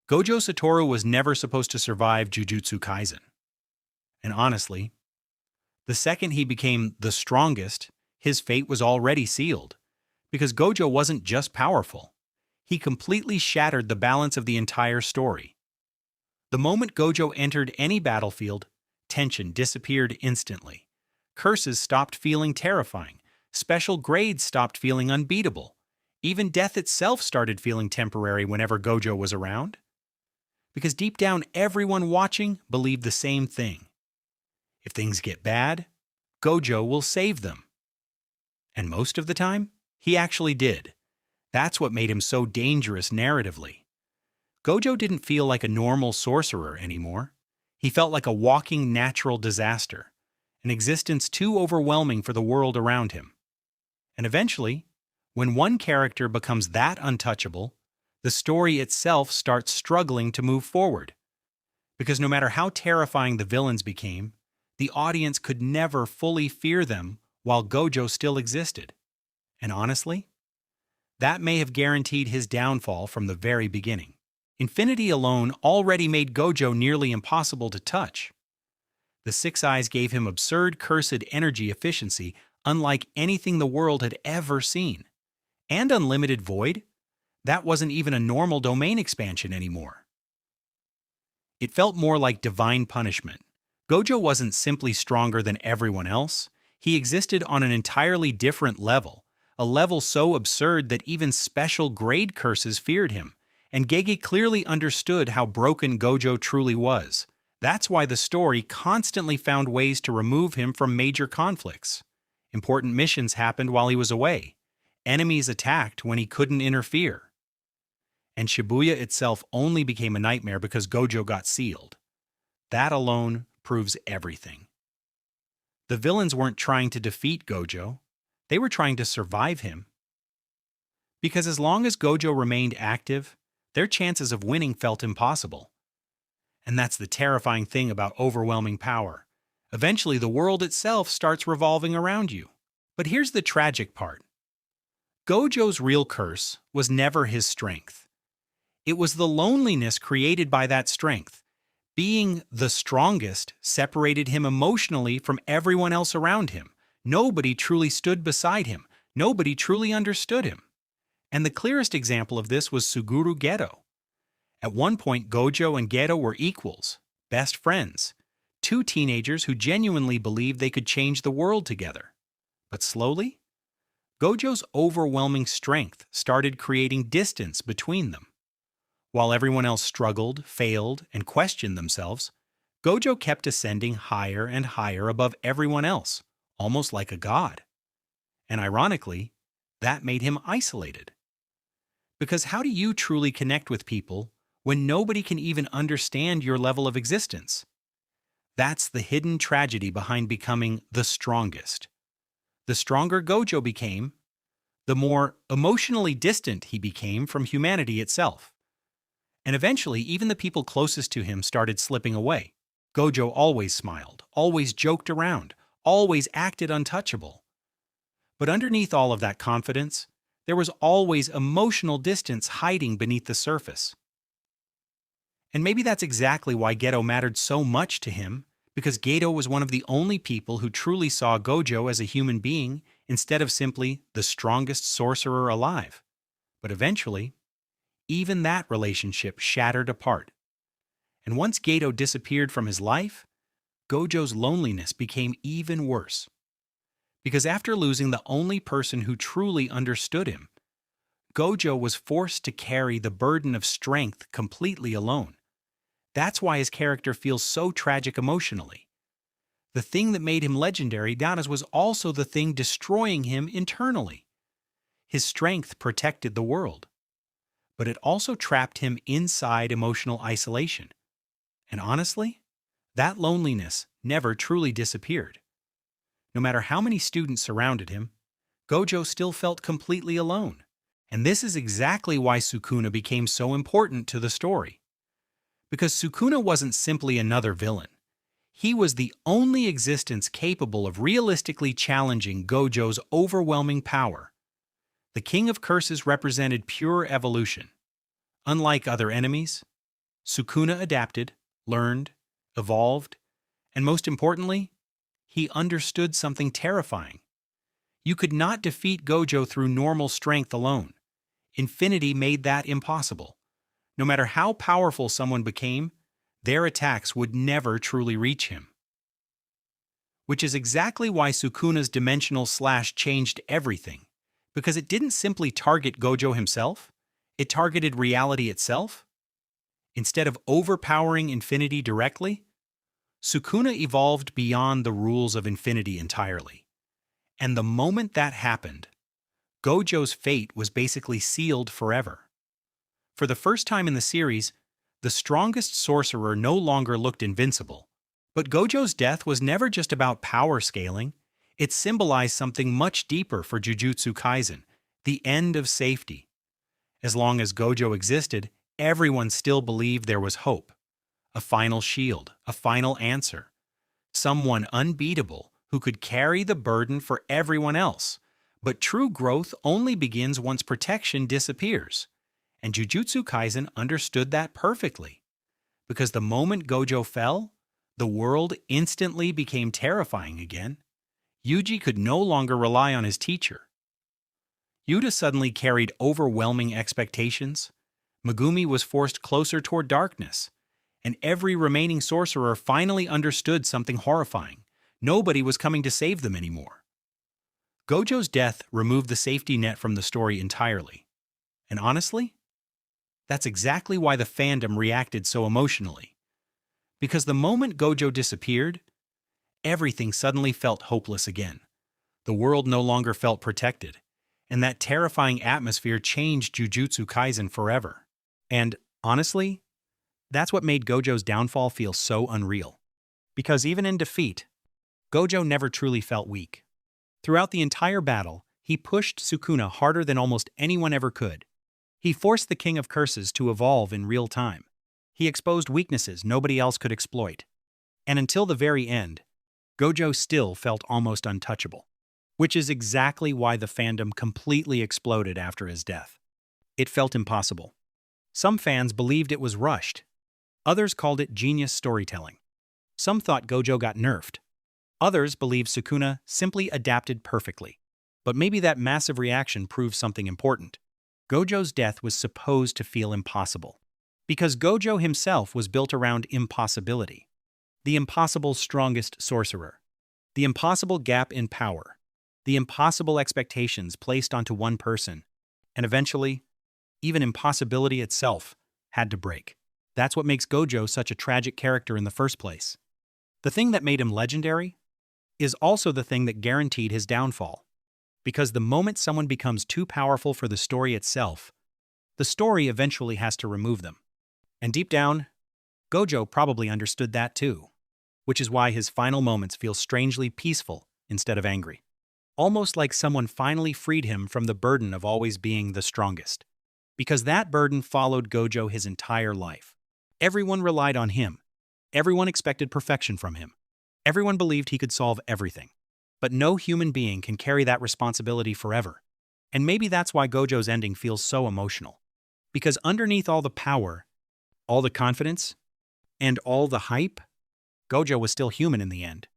Gojo Satoru was never supposed to survive Jujutsu Kaisen. And honestly, the second he became the strongest, his fate was already sealed. Because Gojo wasn't just powerful. He completely shattered the balance of the entire story. The moment Gojo entered any battlefield, tension disappeared instantly. Curses stopped feeling terrifying. Special grades stopped feeling unbeatable. Even death itself started feeling temporary whenever Gojo was around. Because deep down, everyone watching believed the same thing. If things get bad, Gojo will save them. And most of the time, he actually did. That's what made him so dangerous narratively. Gojo didn't feel like a normal sorcerer anymore. He felt like a walking natural disaster, an existence too overwhelming for the world around him. And eventually, when one character becomes that untouchable, the story itself starts struggling to move forward. Because no matter how terrifying the villains became, the audience could never fully fear them while Gojo still existed. And honestly, that may have guaranteed his downfall from the very beginning. Infinity alone already made Gojo nearly impossible to touch. The Six Eyes gave him absurd cursed energy efficiency unlike anything the world had ever seen. And Unlimited Void? That wasn't even a normal domain expansion anymore. It felt more like divine punishment. Gojo wasn't simply stronger than everyone else. He existed on an entirely different level. A level so absurd that even special grade curses feared him, and Gege clearly understood how broken Gojo truly was. That's why the story constantly found ways to remove him from major conflicts. Important missions happened while he was away. Enemies attacked when he couldn't interfere. And Shibuya itself only became a nightmare because Gojo got sealed. That alone proves everything. The villains weren't trying to defeat Gojo. They were trying to survive him. Because as long as Gojo remained active, their chances of winning felt impossible. And that's the terrifying thing about overwhelming power. Eventually, the world itself starts revolving around you. But here's the tragic part. Gojo's real curse was never his strength. It was the loneliness created by that strength. Being the strongest separated him emotionally from everyone else around him. Nobody truly stood beside him. Nobody truly understood him. And the clearest example of this was Suguru Geto. At one point, Gojo and Geto were equals, best friends, two teenagers who genuinely believed they could change the world together. But slowly, Gojo's overwhelming strength started creating distance between them. While everyone else struggled, failed, and questioned themselves, Gojo kept ascending higher and higher above everyone else, almost like a god. And ironically, that made him isolated. Because how do you truly connect with people when nobody can even understand your level of existence? That's the hidden tragedy behind becoming the strongest. The stronger Gojo became, the more emotionally distant he became from humanity itself. And eventually, even the people closest to him started slipping away. Gojo always smiled, always joked around, always acted untouchable. But underneath all of that confidence, there was always emotional distance hiding beneath the surface. And maybe that's exactly why Geto mattered so much to him, because Geto was one of the only people who truly saw Gojo as a human being instead of simply the strongest sorcerer alive. But eventually, even that relationship shattered apart. And once Geto disappeared from his life, Gojo's loneliness became even worse. Because after losing the only person who truly understood him, Gojo was forced to carry the burden of strength completely alone. That's why his character feels so tragic emotionally. The thing that made him legendary, was also the thing destroying him internally. His strength protected the world, but it also trapped him inside emotional isolation. And honestly, that loneliness never truly disappeared. No matter how many students surrounded him, Gojo still felt completely alone. And this is exactly why Sukuna became so important to the story. Because Sukuna wasn't simply another villain. He was the only existence capable of realistically challenging Gojo's overwhelming power. The King of Curses represented pure evolution. Unlike other enemies, Sukuna adapted, learned, evolved, and most importantly, he understood something terrifying. You could not defeat Gojo through normal strength alone. Infinity made that impossible. No matter how powerful someone became, their attacks would never truly reach him. Which is exactly why Sukuna's dimensional slash changed everything, because it didn't simply target Gojo himself, it targeted reality itself. Instead of overpowering infinity directly, Sukuna evolved beyond the rules of infinity entirely. And the moment that happened, Gojo's fate was basically sealed forever. For the first time in the series, the strongest sorcerer no longer looked invincible. But Gojo's death was never just about power scaling. It symbolized something much deeper for Jujutsu Kaisen, the end of safety. As long as Gojo existed, everyone still believed there was hope. A final shield, a final answer. Someone unbeatable who could carry the burden for everyone else. But true growth only begins once protection disappears. And Jujutsu Kaisen understood that perfectly. Because the moment Gojo fell, the world instantly became terrifying again. Yuji could no longer rely on his teacher. Yuta suddenly carried overwhelming expectations. Megumi was forced closer toward darkness. And every remaining sorcerer finally understood something horrifying. Nobody was coming to save them anymore. Gojo's death removed the safety net from the story entirely. And honestly, that's exactly why the fandom reacted so emotionally. Because the moment Gojo disappeared, everything suddenly felt hopeless again. The world no longer felt protected, and that terrifying atmosphere changed Jujutsu Kaisen forever. And, honestly, that's what made Gojo's downfall feel so unreal. Because even in defeat, Gojo never truly felt weak. Throughout the entire battle, he pushed Sukuna harder than almost anyone ever could. He forced the King of Curses to evolve in real time. He exposed weaknesses nobody else could exploit. And until the very end, Gojo still felt almost untouchable. Which is exactly why the fandom completely exploded after his death. It felt impossible. Some fans believed it was rushed. Others called it genius storytelling. Some thought Gojo got nerfed. Others believed Sukuna simply adapted perfectly. But maybe that massive reaction proves something important. Gojo's death was supposed to feel impossible. Because Gojo himself was built around impossibility. The impossible strongest sorcerer. The impossible gap in power. The impossible expectations placed onto one person. And eventually, even impossibility itself had to break. That's what makes Gojo such a tragic character in the first place. The thing that made him legendary is also the thing that guaranteed his downfall. Because the moment someone becomes too powerful for the story itself, the story eventually has to remove them. And deep down, Gojo probably understood that too. Which is why his final moments feel strangely peaceful instead of angry. Almost like someone finally freed him from the burden of always being the strongest. Because that burden followed Gojo his entire life. Everyone relied on him. Everyone expected perfection from him. Everyone believed he could solve everything. But no human being can carry that responsibility forever. And maybe that's why Gojo's ending feels so emotional. Because underneath all the power, all the confidence, and all the hype, Gojo was still human in the end.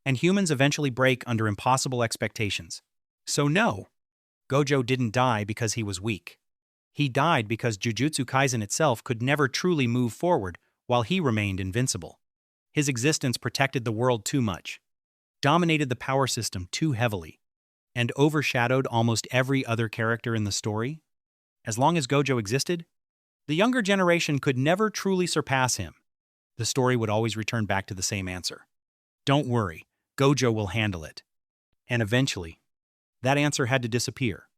And humans eventually break under impossible expectations. So no, Gojo didn't die because he was weak. He died because Jujutsu Kaisen itself could never truly move forward while he remained invincible. His existence protected the world too much, dominated the power system too heavily, and overshadowed almost every other character in the story. As long as Gojo existed, the younger generation could never truly surpass him. The story would always return back to the same answer. Don't worry, Gojo will handle it. And eventually, that answer had to disappear.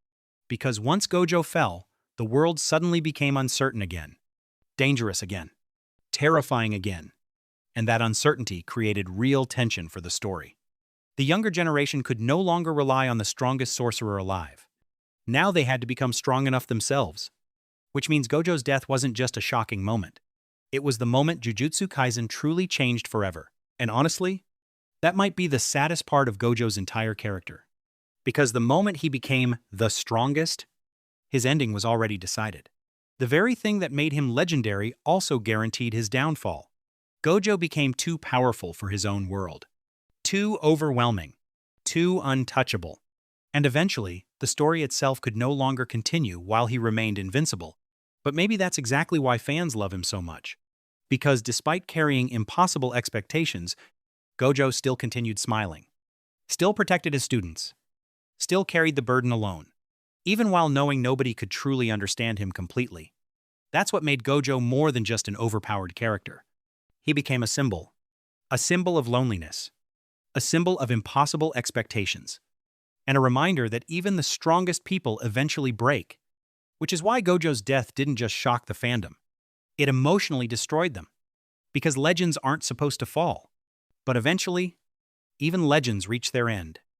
Because once Gojo fell, the world suddenly became uncertain again, dangerous again, terrifying again. And that uncertainty created real tension for the story. The younger generation could no longer rely on the strongest sorcerer alive. Now they had to become strong enough themselves. Which means Gojo's death wasn't just a shocking moment. It was the moment Jujutsu Kaisen truly changed forever. And honestly, that might be the saddest part of Gojo's entire character. Because the moment he became the strongest, his ending was already decided. The very thing that made him legendary also guaranteed his downfall. Gojo became too powerful for his own world. Too overwhelming. Too untouchable. And eventually, the story itself could no longer continue while he remained invincible. But maybe that's exactly why fans love him so much. Because despite carrying impossible expectations, Gojo still continued smiling. Still protected his students. Still carried the burden alone. Even while knowing nobody could truly understand him completely. That's what made Gojo more than just an overpowered character. He became a symbol. A symbol of loneliness. A symbol of impossible expectations. And a reminder that even the strongest people eventually break. Which is why Gojo's death didn't just shock the fandom. It emotionally destroyed them. Because legends aren't supposed to fall. But eventually, even legends reach their end.